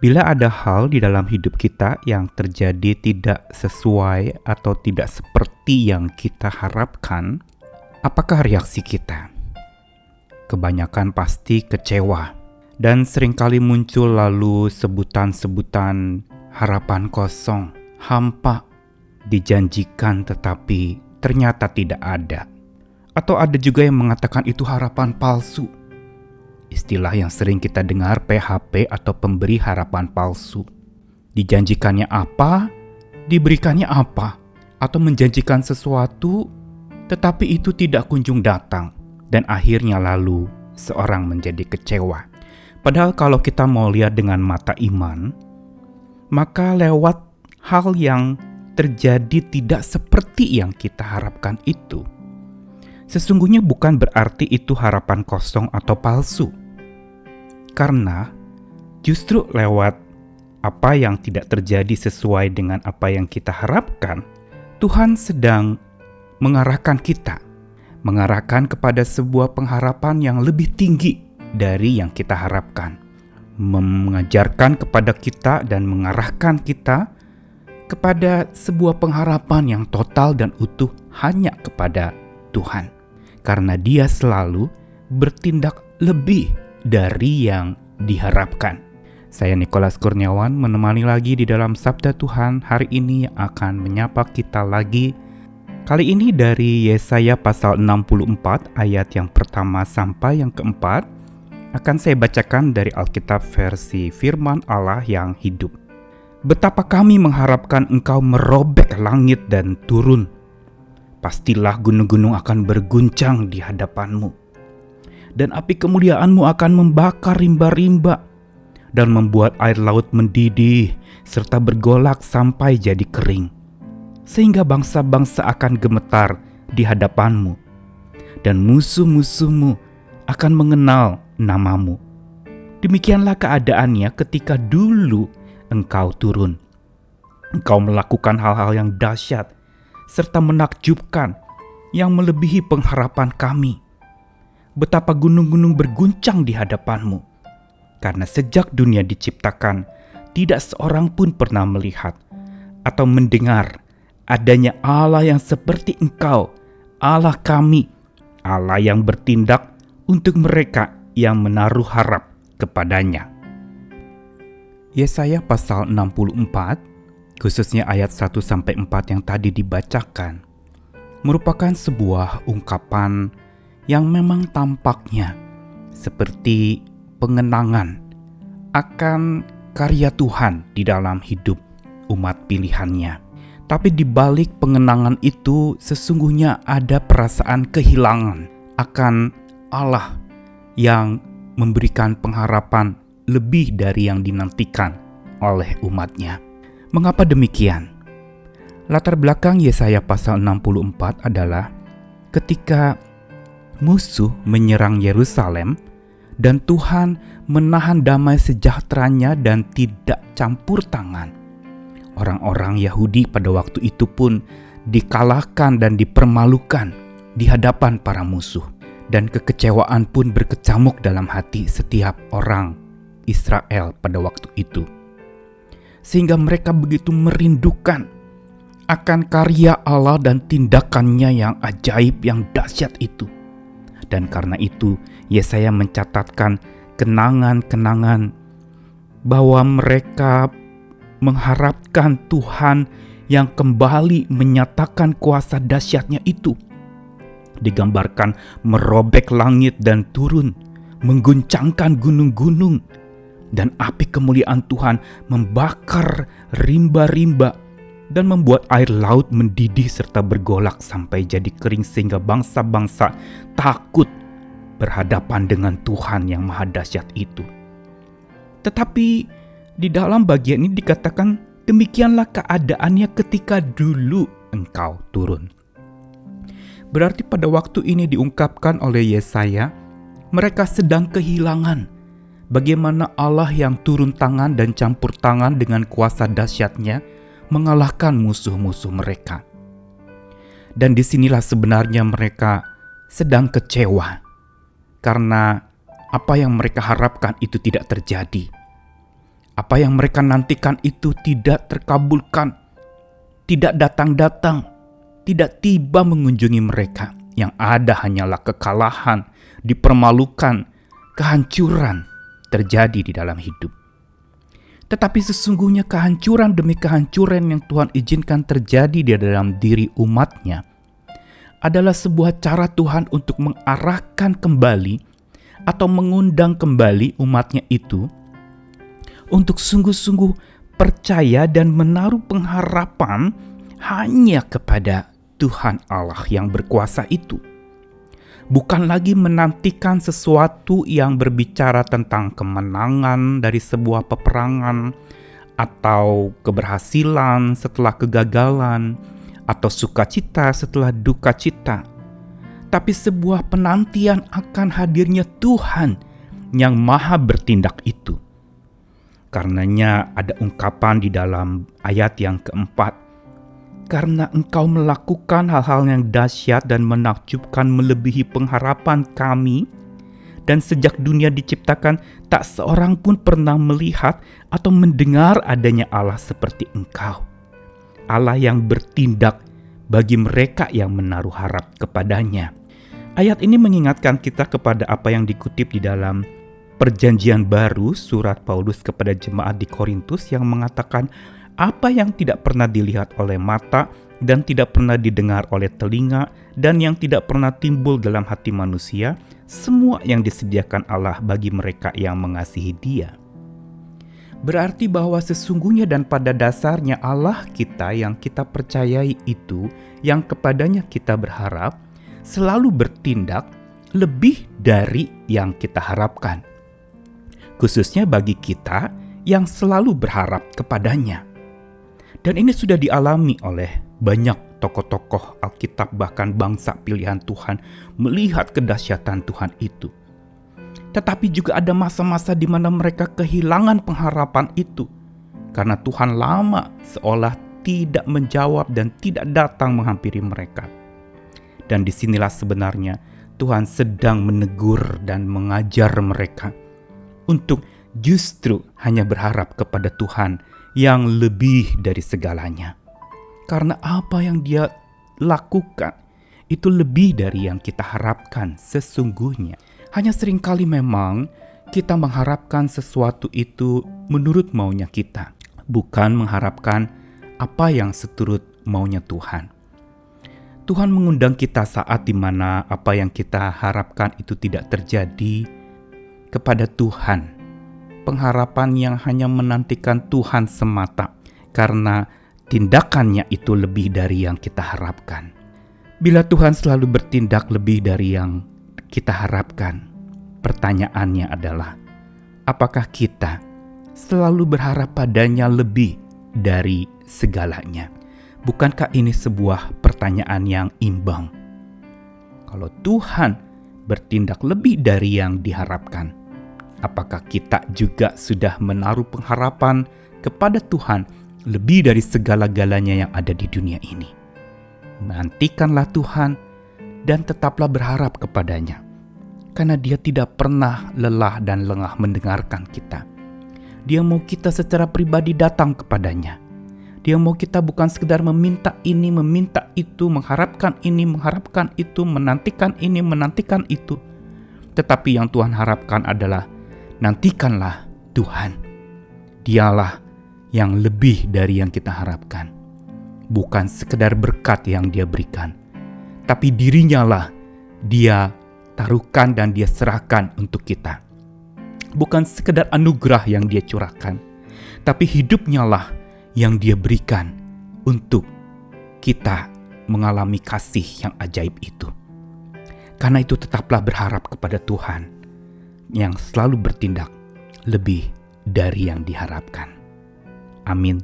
Bila ada hal di dalam hidup kita yang terjadi tidak sesuai atau tidak seperti yang kita harapkan, apakah reaksi kita? Kebanyakan pasti kecewa, dan seringkali muncul lalu sebutan-sebutan harapan kosong, hampa, dijanjikan tetapi ternyata tidak ada. Atau ada juga yang mengatakan itu harapan palsu. Istilah yang sering kita dengar PHP atau pemberi harapan palsu. Dijanjikannya apa, diberikannya apa, atau menjanjikan sesuatu, tetapi itu tidak kunjung datang. Dan akhirnya lalu seorang menjadi kecewa. Padahal kalau kita mau lihat dengan mata iman, maka lewat hal yang terjadi tidak seperti yang kita harapkan itu, sesungguhnya bukan berarti itu harapan kosong atau palsu. Karena justru lewat apa yang tidak terjadi sesuai dengan apa yang kita harapkan, Tuhan sedang mengarahkan kita, mengarahkan kepada sebuah pengharapan yang lebih tinggi dari yang kita harapkan, mengajarkan kepada kita dan mengarahkan kita kepada sebuah pengharapan yang total dan utuh hanya kepada Tuhan. Karena Dia selalu bertindak lebih dari yang diharapkan. Saya Nikolas Kurniawan menemani lagi di dalam Sabda Tuhan hari ini yang akan menyapa kita lagi. Kali ini dari Yesaya pasal 64 ayat yang pertama sampai yang keempat akan saya bacakan dari Alkitab versi Firman Allah yang hidup. Betapa kami mengharapkan Engkau merobek langit dan turun. Pastilah gunung-gunung akan berguncang di hadapan-Mu. Dan api kemuliaan-Mu akan membakar rimba-rimba dan membuat air laut mendidih serta bergolak sampai jadi kering. Sehingga bangsa-bangsa akan gemetar di hadapan-Mu dan musuh-musuh-Mu akan mengenal nama-Mu. Demikianlah keadaannya ketika dulu Engkau turun. Engkau melakukan hal-hal yang dahsyat serta menakjubkan yang melebihi pengharapan kami. Betapa gunung-gunung berguncang di hadapan-Mu. Karena sejak dunia diciptakan, tidak seorang pun pernah melihat atau mendengar adanya Allah yang seperti Engkau, Allah kami, Allah yang bertindak untuk mereka yang menaruh harap kepadanya. Yesaya pasal 64, khususnya ayat 1-4 yang tadi dibacakan, merupakan sebuah ungkapan yang memang tampaknya seperti pengenangan akan karya Tuhan di dalam hidup umat pilihannya. Tapi di balik pengenangan itu sesungguhnya ada perasaan kehilangan akan Allah yang memberikan pengharapan lebih dari yang dinantikan oleh umatnya. Mengapa demikian? Latar belakang Yesaya pasal 64 adalah ketika musuh menyerang Yerusalem dan Tuhan menahan damai sejahteranya dan tidak campur tangan. Orang-orang Yahudi pada waktu itu pun dikalahkan dan dipermalukan di hadapan para musuh. Dan kekecewaan pun berkecamuk dalam hati setiap orang Israel pada waktu itu. Sehingga mereka begitu merindukan akan karya Allah dan tindakannya yang ajaib, yang dahsyat itu. Dan karena itu Yesaya mencatatkan kenangan-kenangan bahwa mereka mengharapkan Tuhan yang kembali menyatakan kuasa dahsyatnya itu. Digambarkan merobek langit dan turun, mengguncangkan gunung-gunung, dan api kemuliaan Tuhan membakar rimba-rimba dan membuat air laut mendidih serta bergolak sampai jadi kering sehingga bangsa-bangsa takut berhadapan dengan Tuhan yang maha dahsyat itu. Tetapi di dalam bagian ini dikatakan demikianlah keadaannya ketika dulu Engkau turun. Berarti pada waktu ini diungkapkan oleh Yesaya, mereka sedang kehilangan bagaimana Allah yang turun tangan dan campur tangan dengan kuasa dahsyatnya mengalahkan musuh-musuh mereka. Dan disinilah sebenarnya mereka sedang kecewa karena apa yang mereka harapkan itu tidak terjadi. Apa yang mereka nantikan itu tidak terkabulkan, tidak datang-datang, tidak tiba mengunjungi mereka. Yang ada hanyalah kekalahan, dipermalukan, kehancuran terjadi di dalam hidup. Tetapi sesungguhnya kehancuran demi kehancuran yang Tuhan izinkan terjadi di dalam diri umat-Nya adalah sebuah cara Tuhan untuk mengarahkan kembali atau mengundang kembali umat-Nya itu untuk sungguh-sungguh percaya dan menaruh pengharapan hanya kepada Tuhan Allah yang berkuasa itu. Bukan lagi menantikan sesuatu yang berbicara tentang kemenangan dari sebuah peperangan, atau keberhasilan setelah kegagalan, atau sukacita setelah duka cita, tapi sebuah penantian akan hadirnya Tuhan yang maha bertindak itu. Karenanya ada ungkapan di dalam ayat yang keempat, "Karena engkau melakukan hal-hal yang dahsyat dan menakjubkan melebihi pengharapan kami, dan sejak dunia diciptakan tak seorang pun pernah melihat atau mendengar adanya Allah seperti engkau, Allah yang bertindak bagi mereka yang menaruh harap kepadanya." Ayat ini mengingatkan kita kepada apa yang dikutip di dalam Perjanjian Baru, surat Paulus kepada jemaat di Korintus yang mengatakan, apa yang tidak pernah dilihat oleh mata dan tidak pernah didengar oleh telinga dan yang tidak pernah timbul dalam hati manusia, semua yang disediakan Allah bagi mereka yang mengasihi Dia. Berarti bahwa sesungguhnya dan pada dasarnya Allah kita yang kita percayai itu, yang kepadanya kita berharap, selalu bertindak lebih dari yang kita harapkan. Khususnya bagi kita yang selalu berharap kepadanya. Dan ini sudah dialami oleh banyak tokoh-tokoh Alkitab, bahkan bangsa pilihan Tuhan, melihat kedahsyatan Tuhan itu. Tetapi juga ada masa-masa di mana mereka kehilangan pengharapan itu, karena Tuhan lama seolah tidak menjawab dan tidak datang menghampiri mereka. Dan disinilah sebenarnya Tuhan sedang menegur dan mengajar mereka untuk justru hanya berharap kepada Tuhan yang lebih dari segalanya. Karena apa yang Dia lakukan itu lebih dari yang kita harapkan sesungguhnya. Hanya seringkali memang kita mengharapkan sesuatu itu menurut maunya kita, bukan mengharapkan apa yang seturut maunya Tuhan. Tuhan mengundang kita saat di mana apa yang kita harapkan itu tidak terjadi kepada Tuhan. Pengharapan yang hanya menantikan Tuhan semata, karena tindakannya itu lebih dari yang kita harapkan. Bila Tuhan selalu bertindak lebih dari yang kita harapkan, pertanyaannya adalah, apakah kita selalu berharap padanya lebih dari segalanya? Bukankah ini sebuah pertanyaan yang imbang? Kalau Tuhan bertindak lebih dari yang diharapkan, apakah kita juga sudah menaruh pengharapan kepada Tuhan lebih dari segala-galanya yang ada di dunia ini? Nantikanlah Tuhan dan tetaplah berharap kepadanya, karena Dia tidak pernah lelah dan lengah mendengarkan kita. Dia mau kita secara pribadi datang kepadanya. Dia mau kita bukan sekedar meminta ini, meminta itu, mengharapkan ini, mengharapkan itu, menantikan ini, menantikan itu. Tetapi yang Tuhan harapkan adalah, nantikanlah Tuhan. Dialah yang lebih dari yang kita harapkan. Bukan sekedar berkat yang Dia berikan, tapi dirinya lah Dia taruhkan dan Dia serahkan untuk kita. Bukan sekedar anugerah yang Dia curahkan, tapi hidupnya lah yang Dia berikan untuk kita mengalami kasih yang ajaib itu. Karena itu tetaplah berharap kepada Tuhan yang selalu bertindak lebih dari yang diharapkan. Amin.